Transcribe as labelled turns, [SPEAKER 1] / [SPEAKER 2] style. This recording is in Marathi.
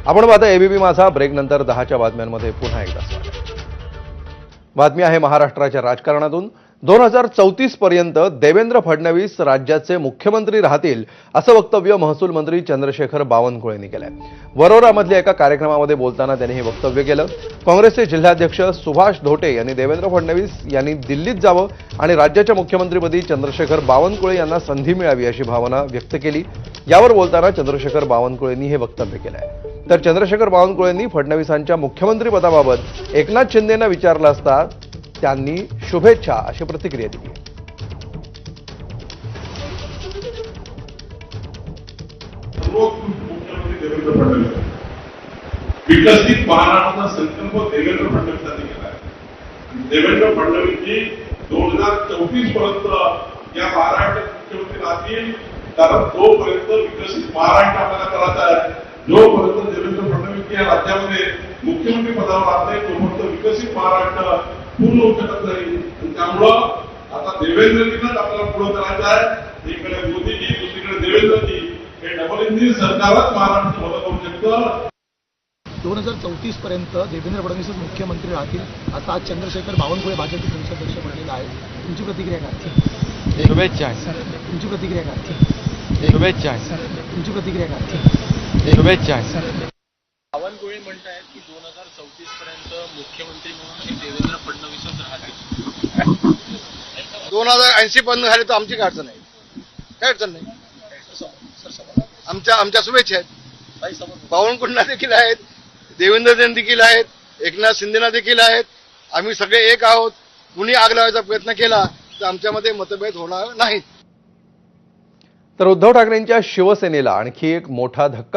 [SPEAKER 1] आपण पाहता एबीपी माझा. ब्रेक नंतर 10च्या बातम्यांमध्ये पुन्हा एकदा स्वागत. बातमी आहे महाराष्ट्राच्या राजकारणातून. 2034 पर्यंत देवेंद्र फडणवीस राज्याचे मुख्यमंत्री राहतील असं वक्तव्य महसूल मंत्री चंद्रशेखर बावनकुळेंनी केलंय. वरोरामधल्या एका कार्यक्रमामध्ये बोलताना त्यांनी हे वक्तव्य केलं. काँग्रेसचे जिल्हाध्यक्ष सुभाष धोटे यांनी देवेंद्र फडणवीस यांनी दिल्लीत जावं आणि राज्याच्या मुख्यमंत्रीपदी चंद्रशेखर बावनकुळे यांना संधी मिळावी अशी भावना व्यक्त केली. यावर बोलताना चंद्रशेखर बावनकुळेंनी हे वक्तव्य केलंय. तर चंद्रशेखर बावनकुळेंनी फडणवीसांच्या मुख्यमंत्रीपदाबाबत एकनाथ शिंदेंना विचारलं असता त्यांनी शुभेच्छा अशी प्रतिक्रिया दिली.
[SPEAKER 2] मुख्यमंत्री देवेंद्र फडणवीस, विकसित महाराष्ट्राचा संकल्प देवेंद्र फडणवीसांनी केला आहे. देवेंद्र फडणवीसजी 2034 पर्यंत या महाराष्ट्राचे मुख्यमंत्री राहतील. कारण जोपर्यंत विकसित महाराष्ट्र आपल्याला करायचा आहे, जोपर्यंत देवेंद्र फडणवीस या राज्यामध्ये मुख्यमंत्री पदावर राहत नाही, तोपर्यंत विकसित महाराष्ट्र पूर्ण होऊ शकत नाही. त्यामुळं आता देवेंद्रजींनाच आपल्याला पुढे करायचं आहे. इकडे मोदीजी, दुसरीकडे देवेंद्रजी, हे डबल इंजिन सरकारच महाराष्ट्र मदत करू शकतं.
[SPEAKER 3] 2034 पर्यंत देवेंद्र फडणवीस मुख्यमंत्री राहतील असं आज चंद्रशेखर बावनकुळे भाजपचे प्रदेशाध्यक्ष म्हणलेलं आहे. तुमची प्रतिक्रिया काय?
[SPEAKER 4] शुभेच्छा
[SPEAKER 3] सर, तुमची प्रतिक्रिया काय?
[SPEAKER 4] शुभेच्छा
[SPEAKER 3] तुमची प्रतिक्रिया काय?
[SPEAKER 4] शुभेच्छा
[SPEAKER 3] सर,
[SPEAKER 5] बावनकुळे म्हणतायत की 2034 पर्यंत मुख्यमंत्री म्हणून हे देवेंद्र फडणवीसच राहतील.
[SPEAKER 6] 2080 पर्यंत झाले तर आमची काय अडचण नाही, काय अडचण नाही. आमच्या शुभेच्छा आहेत. बावनकुळेंना देखील आहेत, देवेंद्रजींना देखील आहेत, एकनाथ शिंदेना देखील आहेत. आम्ही सगळे एक आहोत. कुणी आग लावायचा प्रयत्न केला तर आमच्यामध्ये मतभेद होणार नाहीत.
[SPEAKER 1] तर उद्धव ठाकरेंच्या शिवसेनेला आणखी एक मोठा धक्का